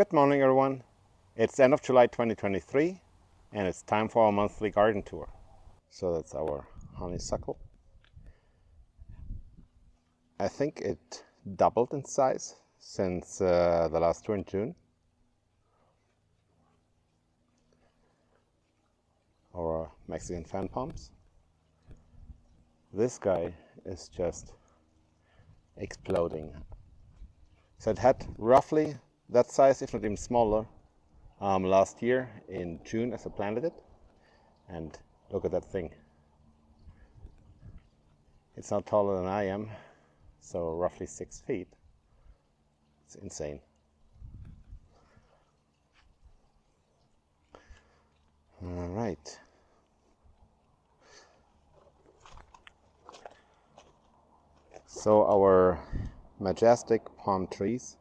Good morning, everyone. It's the end of July 2023 and it's time for our monthly garden tour. So that's our honeysuckle. I think it doubled in size since the last tour in June. Our Mexican fan palms. This guy is just exploding. So it had roughly that size, if not even smaller, last year in June as I planted it. And look at that thing. It's not taller than I am, so roughly 6 feet. It's insane. All right. So our majestic palm trees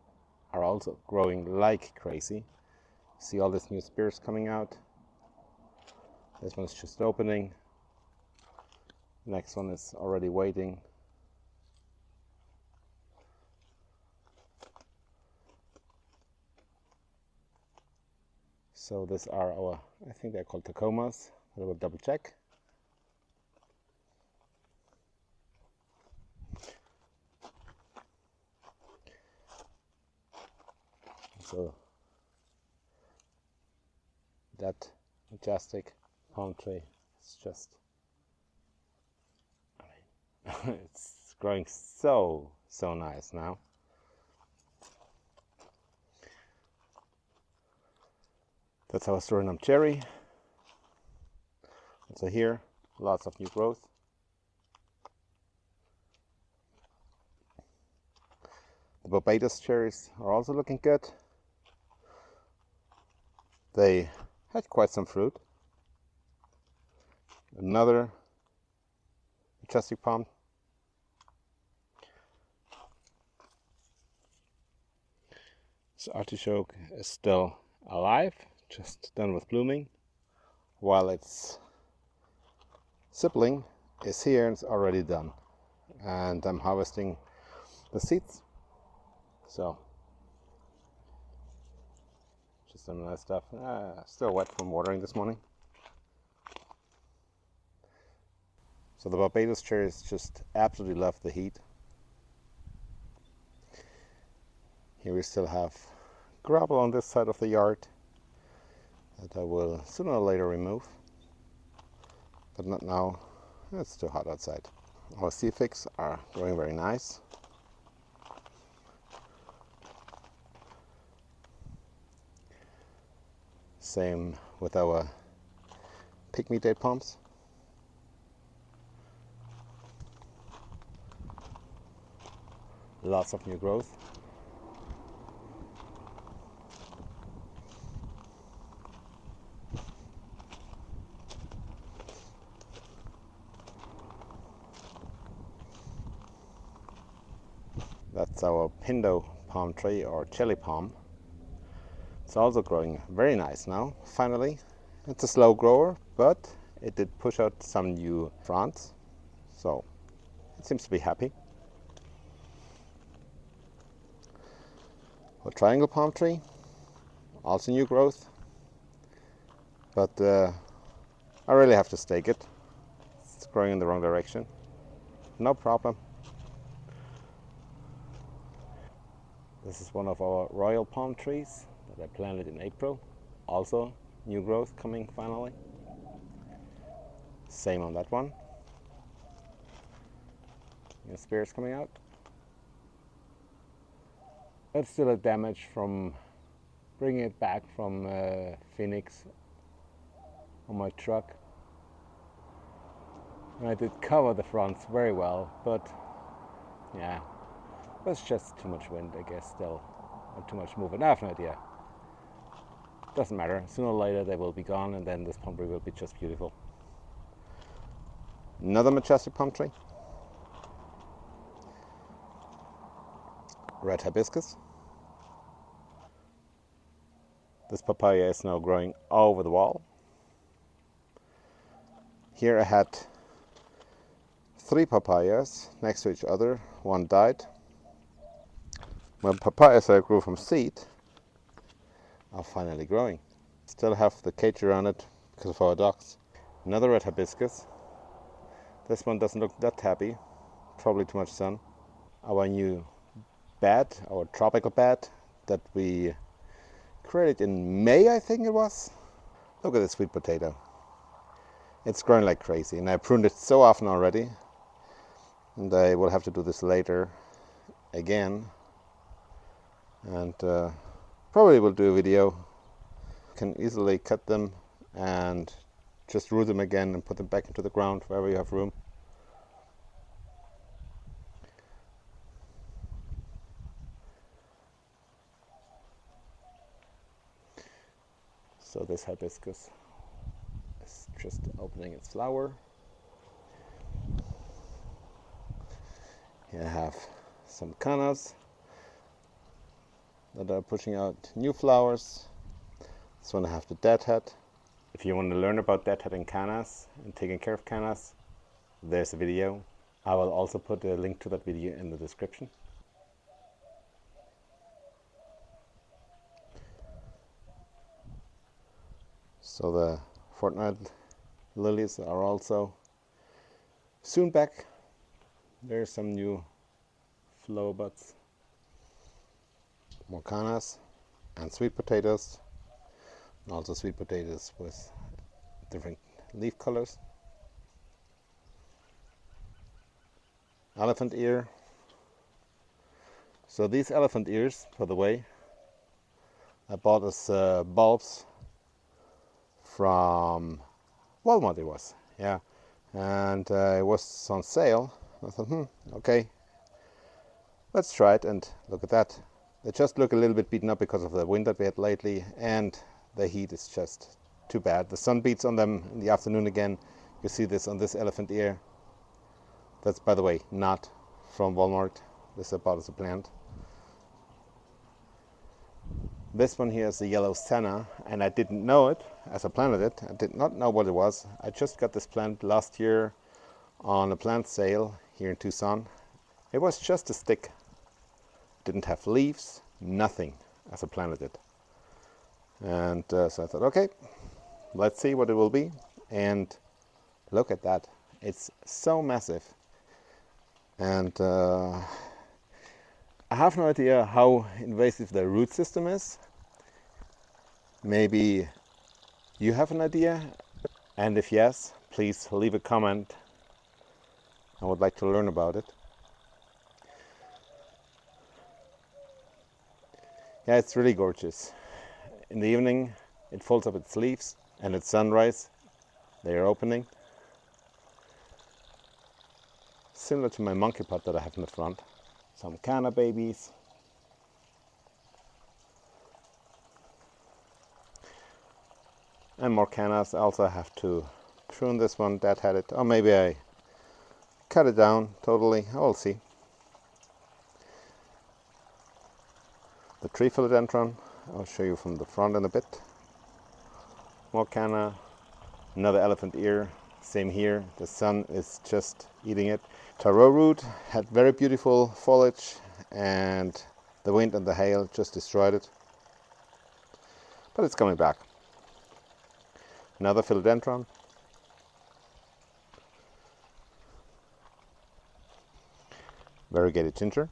are also growing like crazy. See all these new spears coming out. This one's just opening. Next one is already waiting. So these are our, I think they're called tacomas. I will double check. So that majestic palm tree is just, it's growing so nice now. That's our Suriname cherry. So here, lots of new growth. The Barbados cherries are also looking good. They had quite some fruit. Another majestic palm. This artichoke is still alive, just done with blooming, while its sibling is here and it's already done. And I'm harvesting the seeds. So, just some nice stuff. Still wet from watering this morning. So the Barbados cherries just absolutely love the heat. Here we still have gravel on this side of the yard that I will sooner or later remove, but not now. It's too hot outside. Our sea figs are growing very nice. Same with our pygmy date palms. Lots of new growth. That's our Pindo palm tree or cherry palm. It's also growing very nice now, finally. It's a slow grower, but it did push out some new fronds, so it seems to be happy. A triangle palm tree, also new growth, but I really have to stake it. It's growing in the wrong direction. No problem. This is one of our royal palm trees that I planted in April. Also new growth coming finally. Same on that one. New spears coming out. That's still a damage from bringing it back from Phoenix on my truck. And I did cover the fronts very well, but yeah, that's just too much wind, I guess, still, or too much movement. I have no idea. Doesn't matter. Sooner or later they will be gone, and then this palm tree will be just beautiful. Another majestic palm tree. Red hibiscus. This papaya is now growing over the wall. Here I had 3 papayas next to each other. One died. My papayas that I grew from seed are finally growing. Still have the cage around it because of our dogs. Another red hibiscus. This one doesn't look that happy, probably too much sun. Our new bed, our tropical bed that we created in May, I think it was. Look at this sweet potato. It's growing like crazy, and I pruned it so often already, and I will have to do this later again, and probably will do a video. You can easily cut them and just root them again and put them back into the ground wherever you have room. So this hibiscus is just opening its flower. Here I have some cannas that are pushing out new flowers. This one I have the deadhead. If you want to learn about deadhead and cannas and taking care of cannas, there's a video. I will also put a link to that video in the description. So the fortnight lilies are also soon back. There's some new flower buds, more cannas, and sweet potatoes. And also sweet potatoes with different leaf colors. Elephant ear. So these elephant ears, by the way, I bought as bulbs from Walmart. It was, yeah, and it was on sale. I thought, okay, let's try it. And look at that. They just look a little bit beaten up because of the wind that we had lately, and the heat is just too bad. The sun beats on them in the afternoon again. You see this on this elephant ear. That's, by the way, not from Walmart. This I bought as a plant. This one here is the yellow senna, and I didn't know it as I planted it. I did not know what it was. I just got this plant last year on a plant sale here in Tucson. It was just a stick. Didn't have leaves, nothing as I planted it. And so I thought, okay, let's see what it will be. And look at that. It's so massive. And I have no idea how invasive the root system is. Maybe you have an idea, and if yes, please leave a comment. I would like to learn about it. Yeah, it's really gorgeous. In the evening it folds up its leaves, and at sunrise they are opening. Similar to my monkey pot that I have in the front. Some canna babies. And more cannas. I also have to prune this one, deadheaded. Or maybe I cut it down totally. I will see. The tree philodendron, I'll show you from the front in a bit. More canna. Another elephant ear. Same here. The sun is just eating it. Taro root had very beautiful foliage, and the wind and the hail just destroyed it. But it's coming back. Another philodendron. Variegated ginger.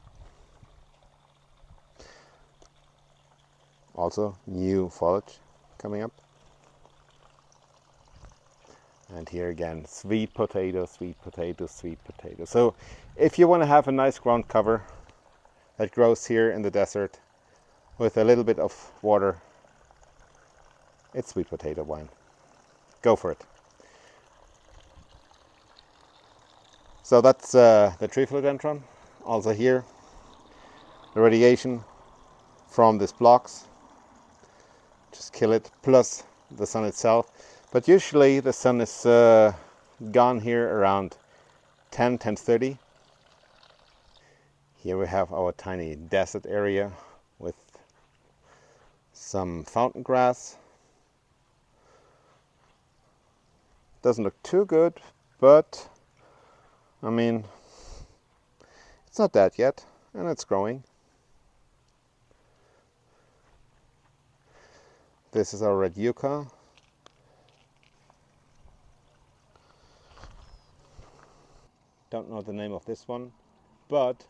Also new foliage coming up. And here again, sweet potato, sweet potato, sweet potato. So if you want to have a nice ground cover that grows here in the desert with a little bit of water, it's sweet potato wine. Go for it. So that's the tree philodendron. Also here, the radiation from these blocks, just kill it, plus the sun itself. But usually the sun is gone here around 10:30. Here we have our tiny desert area with some fountain grass. Doesn't look too good, but I mean, it's not dead yet, and it's growing. This is our red yucca. Don't know the name of this one, but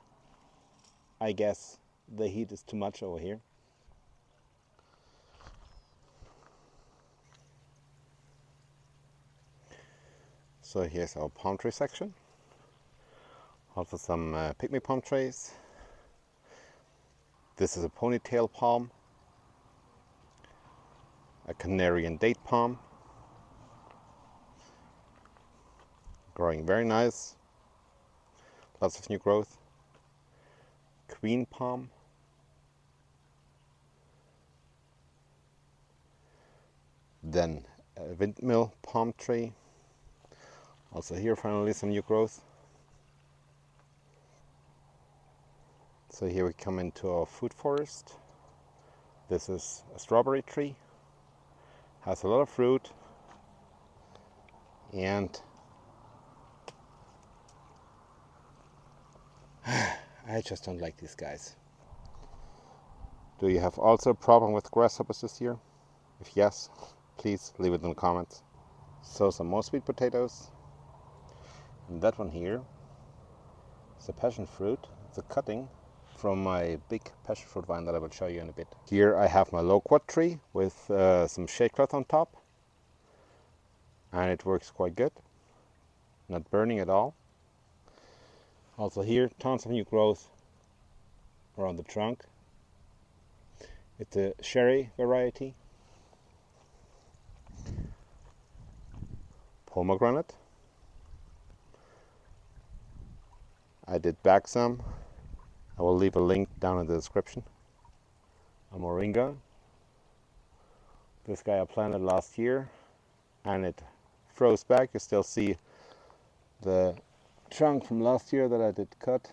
I guess the heat is too much over here. So here's our palm tree section. Also some pygmy palm trees. This is a ponytail palm, a Canarian date palm, growing very nice, lots of new growth. Queen palm, then a windmill palm tree. Also here finally some new growth. So here we come into our food forest. This is a strawberry tree, has a lot of fruit, and I just don't like these guys. Do you have also a problem with grasshoppers this year? If yes, please leave it in the comments. So some more sweet potatoes. And that one here is a passion fruit. It's a cutting from my big passion fruit vine that I will show you in a bit. Here I have my loquat tree with some shade cloth on top. And it works quite good. Not burning at all. Also here, tons of new growth around the trunk. It's a sherry variety. Pomegranate. I did bag some. I will leave a link down in the description. A moringa. This guy I planted last year and it froze back. You still see the trunk from last year that I did cut.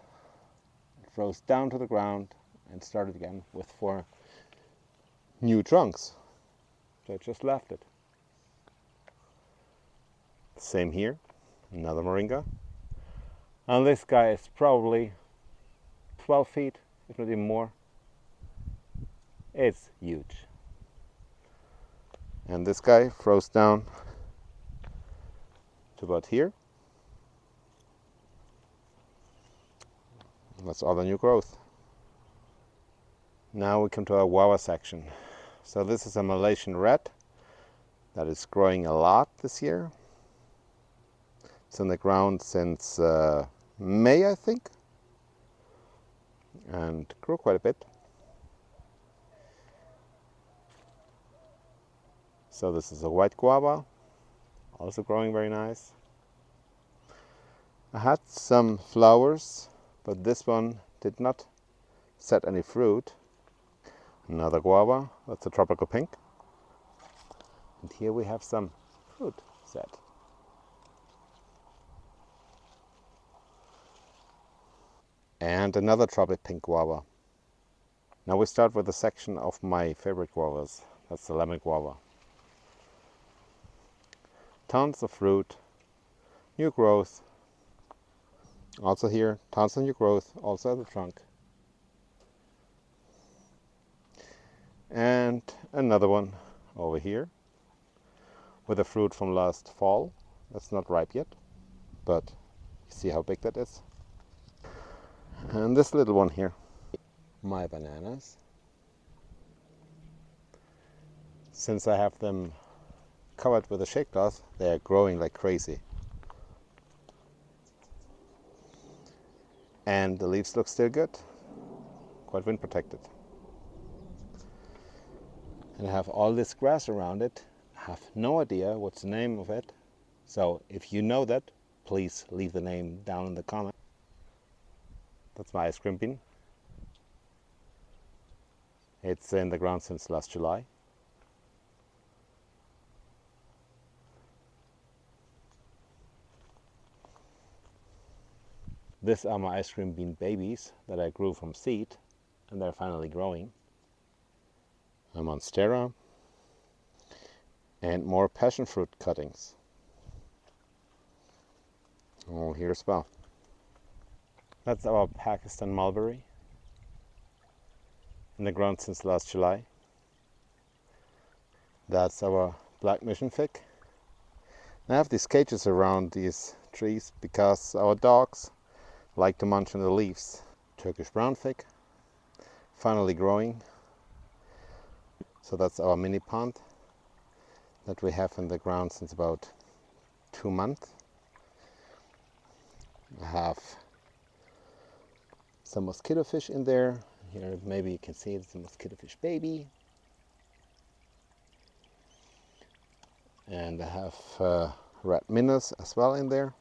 It froze down to the ground and started again with 4 new trunks. So I just left it. Same here, another moringa. And this guy is probably 12 feet, if not even more. It's huge. And this guy froze down to about here. That's all the new growth. Now we come to our guava section. So this is a Malaysian red that is growing a lot this year. It's in the ground since May, I think, and grew quite a bit. So this is a white guava, also growing very nice. I had some flowers, but this one did not set any fruit. Another guava, that's a tropical pink. And here we have some fruit set. And another tropical pink guava. Now we start with a section of my favorite guavas. That's the lemon guava. Tons of fruit, new growth. Also here, tons of new growth, also at the trunk. And another one over here with the fruit from last fall. That's not ripe yet, but you see how big that is. And this little one here, my bananas. Since I have them covered with a shade cloth, they are growing like crazy. And the leaves look still good, quite wind protected. And I have all this grass around it. I have no idea what's the name of it. So if you know that, please leave the name down in the comment. That's my ice cream bean. It's in the ground since last July. These are my ice cream bean babies that I grew from seed, and they're finally growing. A monstera and more passion fruit cuttings. Oh, here as well. That's our Pakistan mulberry, in the ground since last July. That's our black mission fig. I have these cages around these trees because our dogs like to munch on the leaves. Turkish brown fig, finally growing. So that's our mini pond that we have in the ground since about 2 months. I have some mosquito fish in there. Here maybe you can see it's a mosquito fish baby. And I have red minnows as well in there.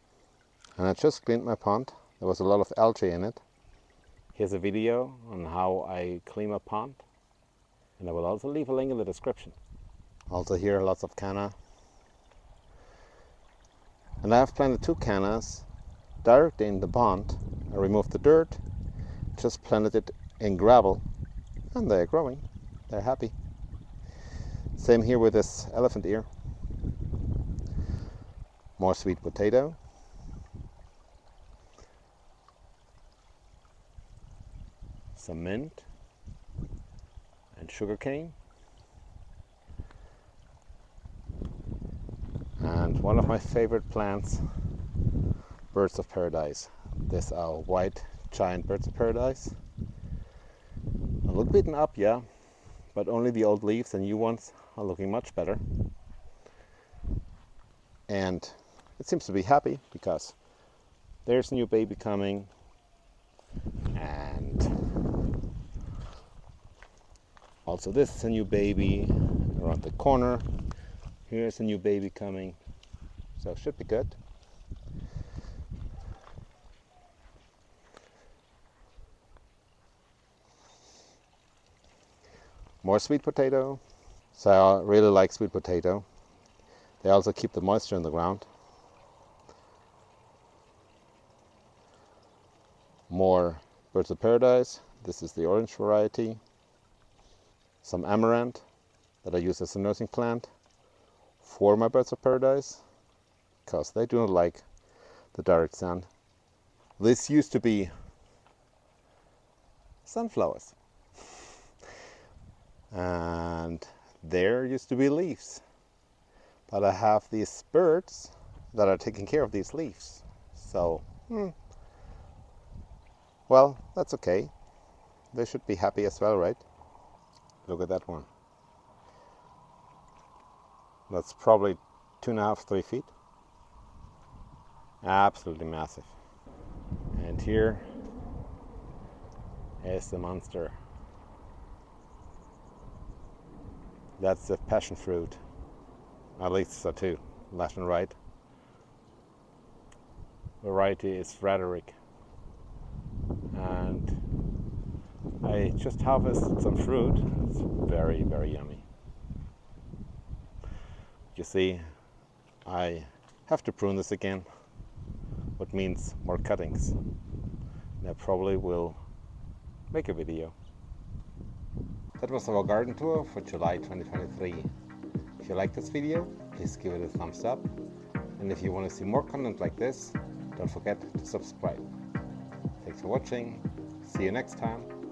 And I just cleaned my pond. There was a lot of algae in it. Here's a video on how I clean a pond. And I will also leave a link in the description. Also here lots of canna. And I have planted 2 cannas directly in the pond. I removed the dirt, just planted it in gravel, and they're growing. They're happy. Same here with this elephant ear. More sweet potato. Some mint and sugarcane. And one of my favorite plants, birds of paradise. These are white giant birds of paradise. A little beaten up, yeah, but only the old leaves, the new ones are looking much better. And it seems to be happy because there's a new baby coming, and also this is a new baby around the corner. Here's a new baby coming, so it should be good. More sweet potato. So I really like sweet potato. They also keep the moisture in the ground. More birds of paradise. This is the orange variety. Some amaranth that I use as a nursing plant for my birds of paradise, because they do not like the direct sun. This used to be sunflowers. And there used to be leaves. But I have these birds that are taking care of these leaves. So, well, that's okay. They should be happy as well, right? Look at that one. That's probably 2.5, 3 feet. Absolutely massive. And here is the monster. That's the passion fruit. At least so too, left and right. Variety is Frederick. And I just harvested some fruit. It's very, very yummy. You see, I have to prune this again, which means more cuttings. And I probably will make a video. That was our garden tour for July 2023. If you like this video, please give it a thumbs up. And if you want to see more content like this, don't forget to subscribe. Thanks for watching. See you next time.